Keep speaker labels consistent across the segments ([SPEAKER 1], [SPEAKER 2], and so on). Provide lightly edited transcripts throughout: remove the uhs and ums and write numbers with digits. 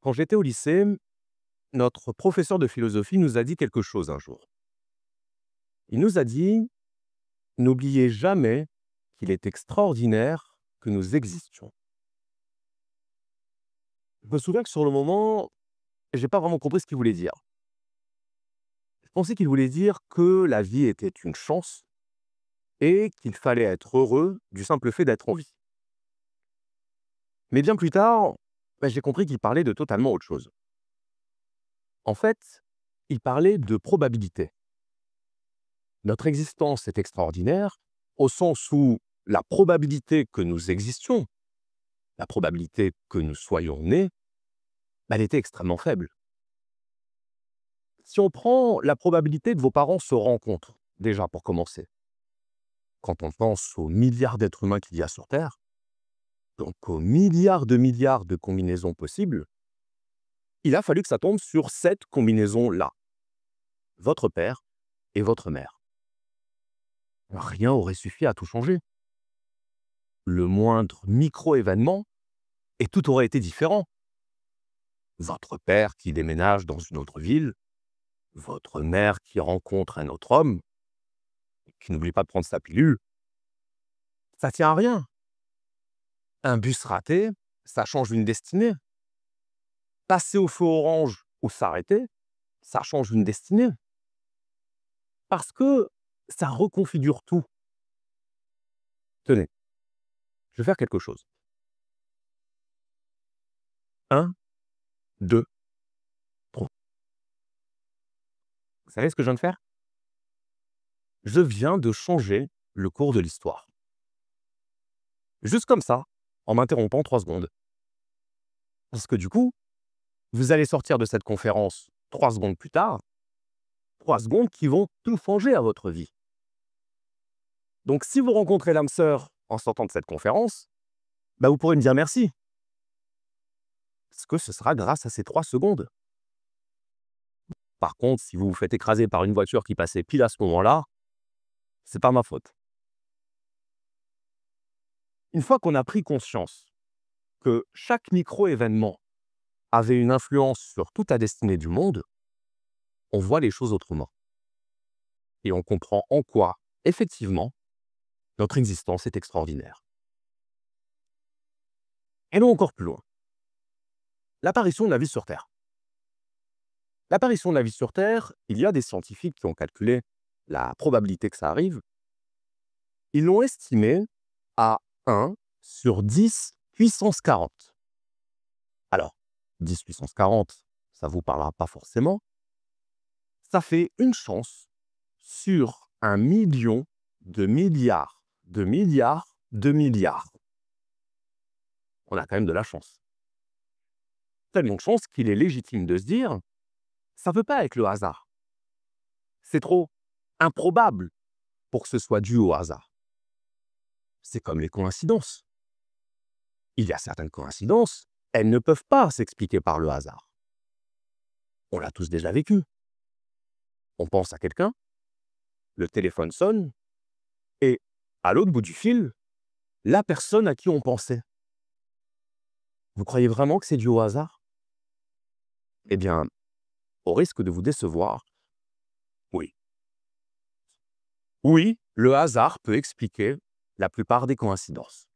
[SPEAKER 1] Quand j'étais au lycée, notre professeur de philosophie nous a dit quelque chose un jour. Il nous a dit: «N'oubliez jamais qu'il est extraordinaire que nous existions». Je me souviens que sur le moment, j'ai pas vraiment compris ce qu'il voulait dire. Je pensais qu'il voulait dire que la vie était une chance et qu'il fallait être heureux du simple fait d'être en vie. Mais bien plus tard, j'ai compris qu'il parlait de totalement autre chose. En fait, il parlait de probabilité. Notre existence est extraordinaire au sens où la probabilité que nous existions, la probabilité que nous soyons nés, elle était extrêmement faible. Si on prend la probabilité que vos parents se rencontrent, déjà pour commencer, quand on pense aux milliards d'êtres humains qu'il y a sur Terre, donc aux milliards de combinaisons possibles, il a fallu que ça tombe sur cette combinaison-là. Votre père et votre mère. Rien aurait suffi à tout changer. Le moindre micro-événement et tout aurait été différent. Votre père qui déménage dans une autre ville, votre mère qui rencontre un autre homme, qui n'oublie pas de prendre sa pilule, ça tient à rien. Un bus raté, ça change une destinée. Passer au feu orange ou s'arrêter, ça change une destinée. Parce que ça reconfigure tout. Tenez, je vais faire quelque chose. 1, 2, 3. Vous savez ce que je viens de faire? Je viens de changer le cours de l'histoire. Juste comme ça, en m'interrompant 3 secondes. Parce que du coup, vous allez sortir de cette conférence 3 secondes plus tard, 3 secondes qui vont tout changer à votre vie. Donc si vous rencontrez l'âme sœur en sortant de cette conférence, vous pourrez me dire merci. Parce que ce sera grâce à ces 3 secondes. Par contre, si vous vous faites écraser par une voiture qui passait pile à ce moment-là, c'est pas ma faute. Une fois qu'on a pris conscience que chaque micro-événement avait une influence sur toute la destinée du monde, on voit les choses autrement. Et on comprend en quoi, effectivement, notre existence est extraordinaire. Allons encore plus loin. L'apparition de la vie sur Terre. L'apparition de la vie sur Terre, il y a des scientifiques qui ont calculé la probabilité que ça arrive. Ils l'ont estimée à 1 sur 10 puissance 40. Alors, 10 puissance 40, ça ne vous parlera pas forcément. Ça fait une chance sur 1 million de milliards, de milliards, de milliards. On a quand même de la chance. Tellement de chance qu'il est légitime de se dire, ça ne peut pas être le hasard. C'est trop improbable pour que ce soit dû au hasard. C'est comme les coïncidences. Il y a certaines coïncidences, elles ne peuvent pas s'expliquer par le hasard. On l'a tous déjà vécu. On pense à quelqu'un, le téléphone sonne, et à l'autre bout du fil, la personne à qui on pensait. Vous croyez vraiment que c'est dû au hasard? Eh bien, au risque de vous décevoir, oui. Oui, le hasard peut expliquer la plupart des coïncidences.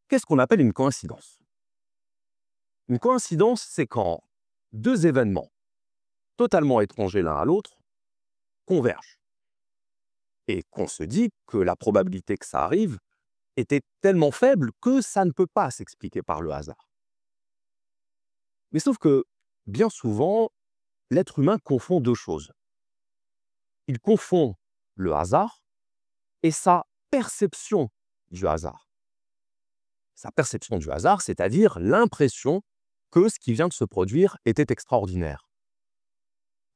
[SPEAKER 1] Qu'est-ce qu'on appelle une coïncidence? Une coïncidence, c'est quand 2 événements totalement étrangers l'un à l'autre convergent et qu'on se dit que la probabilité que ça arrive était tellement faible que ça ne peut pas s'expliquer par le hasard. Mais sauf que, bien souvent, l'être humain confond 2 choses. Il confond le hasard et sa perception du hasard. Sa perception du hasard, c'est-à-dire l'impression que ce qui vient de se produire était extraordinaire.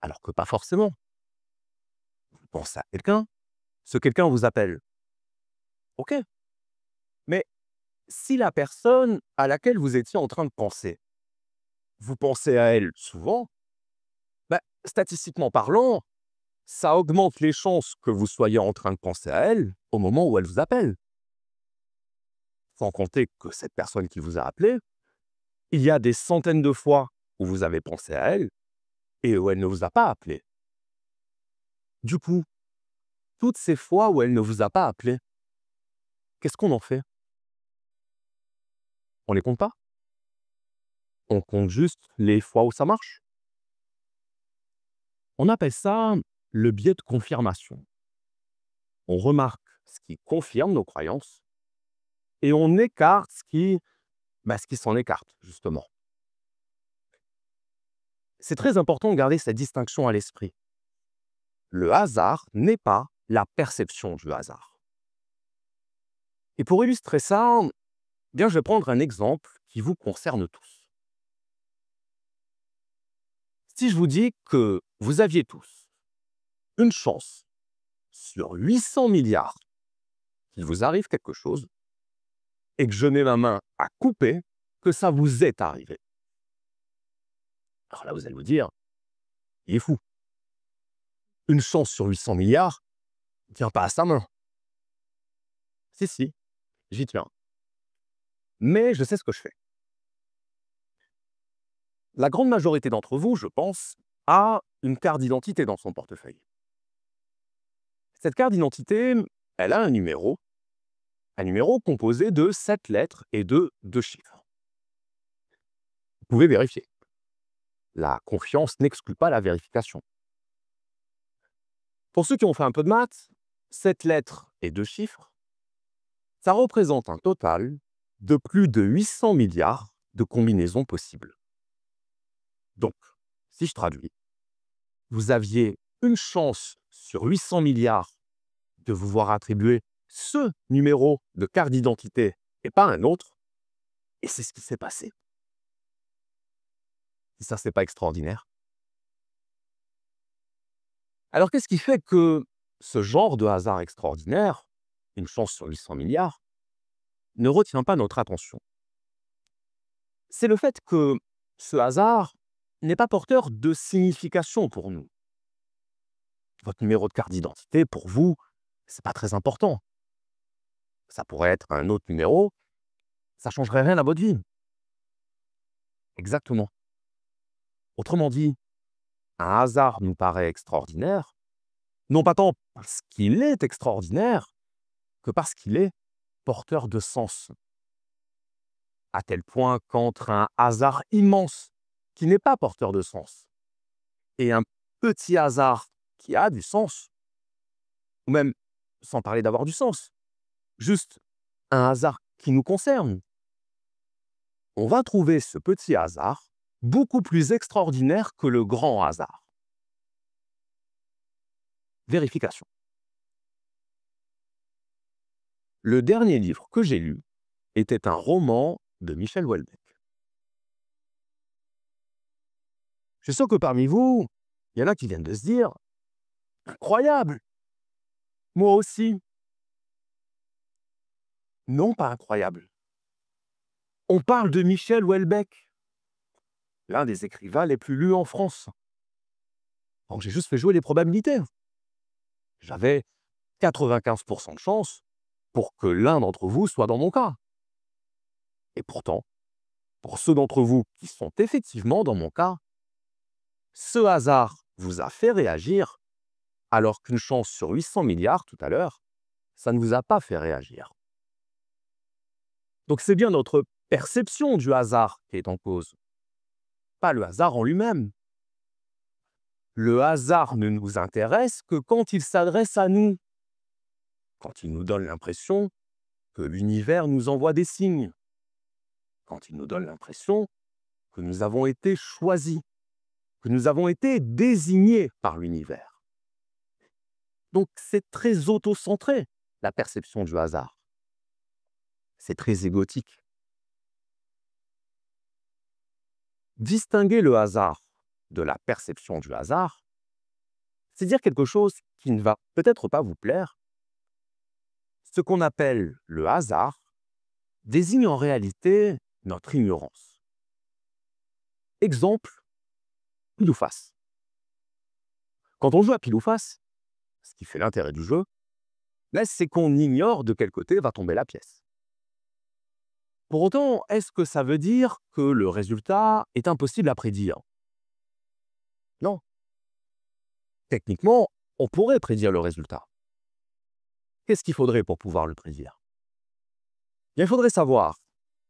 [SPEAKER 1] Alors que pas forcément. Vous pensez à quelqu'un, ce quelqu'un vous appelle. OK. Mais si la personne à laquelle vous étiez en train de penser, vous pensez à elle souvent, statistiquement parlant, ça augmente les chances que vous soyez en train de penser à elle au moment où elle vous appelle. sans compter que cette personne qui vous a appelé, il y a des centaines de fois où vous avez pensé à elle et où elle ne vous a pas appelé. Du coup, toutes ces fois où elle ne vous a pas appelé, qu'est-ce qu'on en fait? On les compte pas? On compte juste les fois où ça marche? On appelle ça le biais de confirmation. On remarque ce qui confirme nos croyances et on écarte ce qui s'en écarte, justement. C'est très important de garder cette distinction à l'esprit. Le hasard n'est pas la perception du hasard. Et pour illustrer ça, bien, je vais prendre un exemple qui vous concerne tous. Si je vous dis que vous aviez tous une chance sur 800 milliards qu'il vous arrive quelque chose et que je mets ma main à couper que ça vous est arrivé. Alors là, vous allez vous dire, il est fou. Une chance sur 800 milliards ne tient pas à sa main. Si, j'y tiens. Mais je sais ce que je fais. La grande majorité d'entre vous, je pense, a une carte d'identité dans son portefeuille. Cette carte d'identité, elle a un numéro composé de 7 lettres et de 2 chiffres. Vous pouvez vérifier. La confiance n'exclut pas la vérification. Pour ceux qui ont fait un peu de maths, 7 lettres et 2 chiffres, ça représente un total de plus de 800 milliards de combinaisons possibles. Donc, si je traduis, vous aviez une chance sur 800 milliards de vous voir attribuer ce numéro de carte d'identité et pas un autre, et c'est ce qui s'est passé. Si ça, c'est pas extraordinaire. Alors, qu'est-ce qui fait que ce genre de hasard extraordinaire, une chance sur 800 milliards, ne retient pas notre attention? C'est le fait que ce hasard n'est pas porteur de signification pour nous. Votre numéro de carte d'identité, pour vous, c'est pas très important. Ça pourrait être un autre numéro, ça changerait rien à votre vie. Exactement. Autrement dit, un hasard nous paraît extraordinaire, non pas tant parce qu'il est extraordinaire, que parce qu'il est porteur de sens. À tel point qu'entre un hasard immense qui n'est pas porteur de sens et un petit hasard qui a du sens, ou même sans parler d'avoir du sens, juste un hasard qui nous concerne, on va trouver ce petit hasard beaucoup plus extraordinaire que le grand hasard. Vérification. Le dernier livre que j'ai lu était un roman de Michel Houellebecq. Je suis sûr que parmi vous, il y en a qui viennent de se dire « Incroyable! Moi aussi !» Non, pas incroyable. On parle de Michel Houellebecq, l'un des écrivains les plus lus en France. Donc j'ai juste fait jouer les probabilités. J'avais 95% de chance pour que l'un d'entre vous soit dans mon cas. Et pourtant, pour ceux d'entre vous qui sont effectivement dans mon cas, ce hasard vous a fait réagir, alors qu'une chance sur 800 milliards tout à l'heure, ça ne vous a pas fait réagir. Donc c'est bien notre perception du hasard qui est en cause, pas le hasard en lui-même. Le hasard ne nous intéresse que quand il s'adresse à nous, quand il nous donne l'impression que l'univers nous envoie des signes, quand il nous donne l'impression que nous avons été choisis, que nous avons été désignés par l'univers. Donc c'est très auto-centré, la perception du hasard. C'est très égotique. Distinguer le hasard de la perception du hasard, c'est dire quelque chose qui ne va peut-être pas vous plaire. Ce qu'on appelle le hasard désigne en réalité notre ignorance. Exemple, pile ou face. Quand on joue à pile ou face, ce qui fait l'intérêt du jeu, là, c'est qu'on ignore de quel côté va tomber la pièce. Pour autant, est-ce que ça veut dire que le résultat est impossible à prédire? Non. Techniquement, on pourrait prédire le résultat. Qu'est-ce qu'il faudrait pour pouvoir le prédire? Bien, il faudrait savoir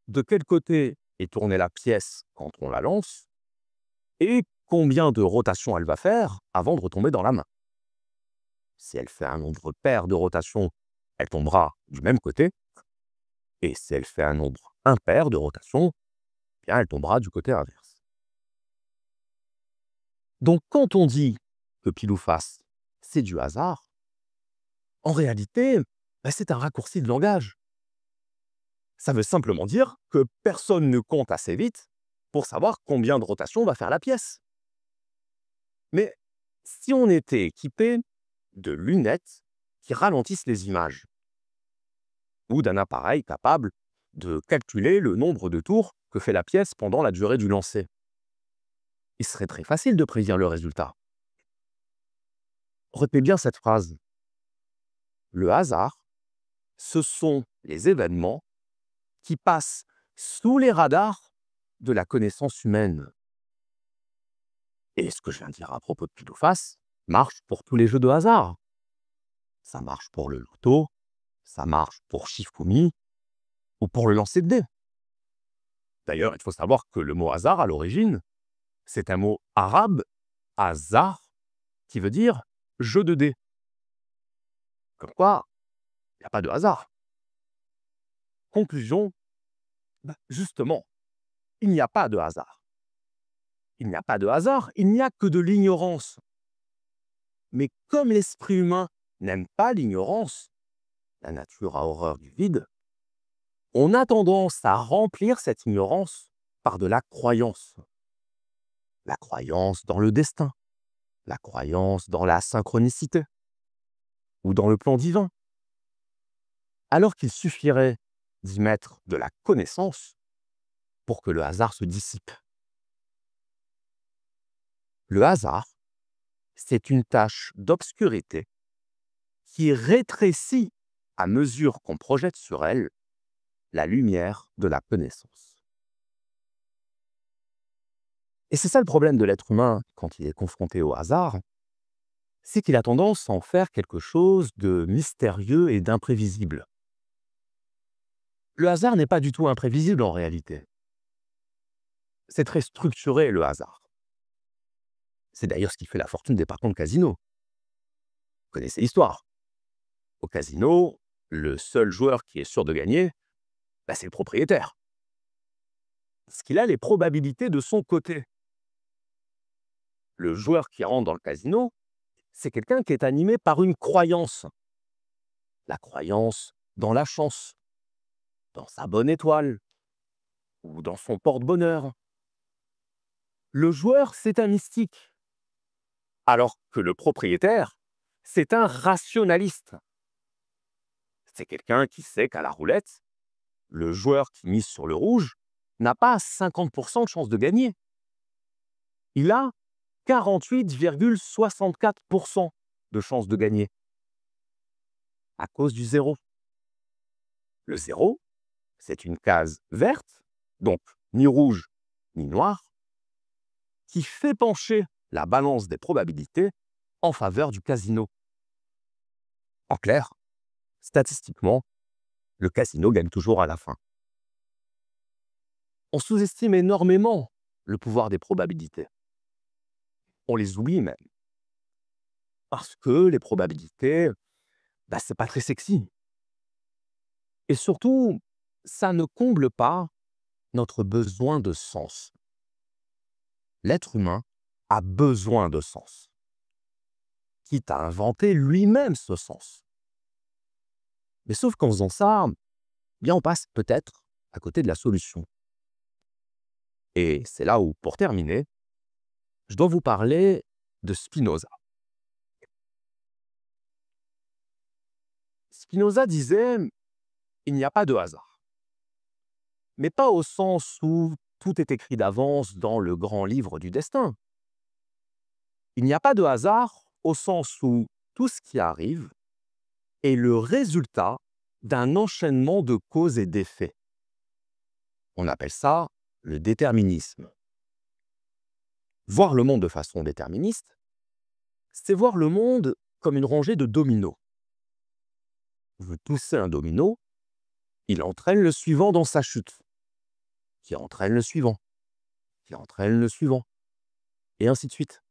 [SPEAKER 1] de quel côté est tournée la pièce quand on la lance et combien de rotations elle va faire avant de retomber dans la main. Si elle fait un nombre pair de rotations, elle tombera du même côté. Et si elle fait un nombre impair de rotations, bien, elle tombera du côté inverse. Donc, quand on dit que pile ou face, c'est du hasard, en réalité, c'est un raccourci de langage. Ça veut simplement dire que personne ne compte assez vite pour savoir combien de rotations va faire la pièce. Mais si on était équipé de lunettes qui ralentissent les images, ou d'un appareil capable de calculer le nombre de tours que fait la pièce pendant la durée du lancer, il serait très facile de prédire le résultat. Retenez bien cette phrase. Le hasard, ce sont les événements qui passent sous les radars de la connaissance humaine. Et ce que je viens de dire à propos de pile ou face marche pour tous les jeux de hasard. Ça marche pour le loto, ça marche pour Shifumi ou pour le lancer de dés. D'ailleurs, il faut savoir que le mot hasard, à l'origine, c'est un mot arabe, hasard, qui veut dire jeu de dés. Comme quoi, il n'y a pas de hasard. Conclusion, justement, il n'y a pas de hasard. Il n'y a pas de hasard, il n'y a que de l'ignorance. Mais comme l'esprit humain n'aime pas l'ignorance, la nature a horreur du vide, on a tendance à remplir cette ignorance par de la croyance. La croyance dans le destin, la croyance dans la synchronicité ou dans le plan divin. Alors qu'il suffirait d'y mettre de la connaissance pour que le hasard se dissipe. Le hasard, c'est une tache d'obscurité qui rétrécit à mesure qu'on projette sur elle la lumière de la connaissance. Et c'est ça le problème de l'être humain quand il est confronté au hasard, c'est qu'il a tendance à en faire quelque chose de mystérieux et d'imprévisible. Le hasard n'est pas du tout imprévisible en réalité. C'est très structuré le hasard. C'est d'ailleurs ce qui fait la fortune des patrons de casino. Vous connaissez l'histoire. Au casino, le seul joueur qui est sûr de gagner, c'est le propriétaire. Parce qu'il a les probabilités de son côté. Le joueur qui rentre dans le casino, c'est quelqu'un qui est animé par une croyance. La croyance dans la chance, dans sa bonne étoile, ou dans son porte-bonheur. Le joueur, c'est un mystique. Alors que le propriétaire, c'est un rationaliste. C'est quelqu'un qui sait qu'à la roulette, le joueur qui mise sur le rouge n'a pas 50% de chance de gagner. Il a 48,64% de chance de gagner. À cause du zéro. Le zéro, c'est une case verte, donc ni rouge ni noire, qui fait pencher la balance des probabilités en faveur du casino. En clair, statistiquement, le casino gagne toujours à la fin. On sous-estime énormément le pouvoir des probabilités. On les oublie même. Parce que les probabilités, c'est pas très sexy. Et surtout, ça ne comble pas notre besoin de sens. L'être humain a besoin de sens, quitte à inventer lui-même ce sens. Mais sauf qu'en faisant ça, on passe peut-être à côté de la solution. Et c'est là où, pour terminer, je dois vous parler de Spinoza. Spinoza disait « Il n'y a pas de hasard ». Mais pas au sens où tout est écrit d'avance dans le grand livre du destin. Il n'y a pas de hasard au sens où tout ce qui arrive est le résultat d'un enchaînement de causes et d'effets. On appelle ça le déterminisme. Voir le monde de façon déterministe, c'est voir le monde comme une rangée de dominos. Vous poussez un domino, il entraîne le suivant dans sa chute, qui entraîne le suivant, qui entraîne le suivant, et ainsi de suite.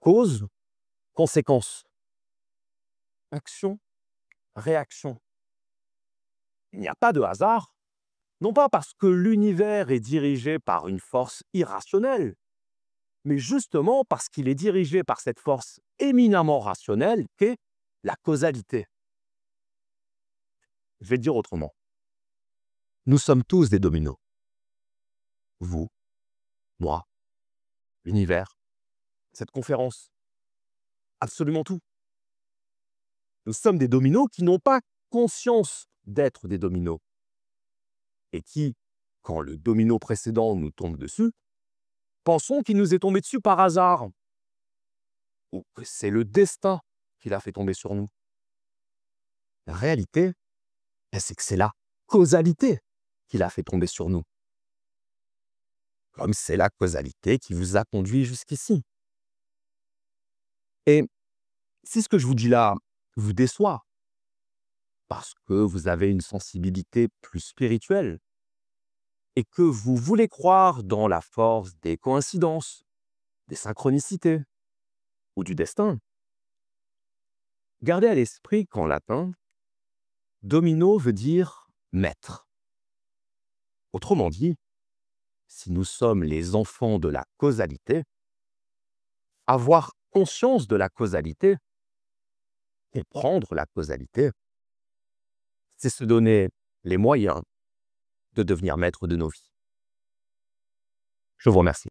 [SPEAKER 1] Cause, conséquence, action, réaction. Il n'y a pas de hasard, non pas parce que l'univers est dirigé par une force irrationnelle, mais justement parce qu'il est dirigé par cette force éminemment rationnelle qu'est la causalité. Je vais le dire autrement. Nous sommes tous des dominos. Vous, moi, l'univers, cette conférence, absolument tout. Nous sommes des dominos qui n'ont pas conscience d'être des dominos et qui, quand le domino précédent nous tombe dessus, pensons qu'il nous est tombé dessus par hasard ou que c'est le destin qui l'a fait tomber sur nous. La réalité, c'est que c'est la causalité qui l'a fait tomber sur nous. Comme c'est la causalité qui vous a conduit jusqu'ici. Et si ce que je vous dis là vous déçoit, parce que vous avez une sensibilité plus spirituelle, et que vous voulez croire dans la force des coïncidences, des synchronicités ou du destin, gardez à l'esprit qu'en latin, domino veut dire maître. Autrement dit, si nous sommes les enfants de la causalité, avoir conscience de la causalité et prendre la causalité, c'est se donner les moyens de devenir maître de nos vies. Je vous remercie.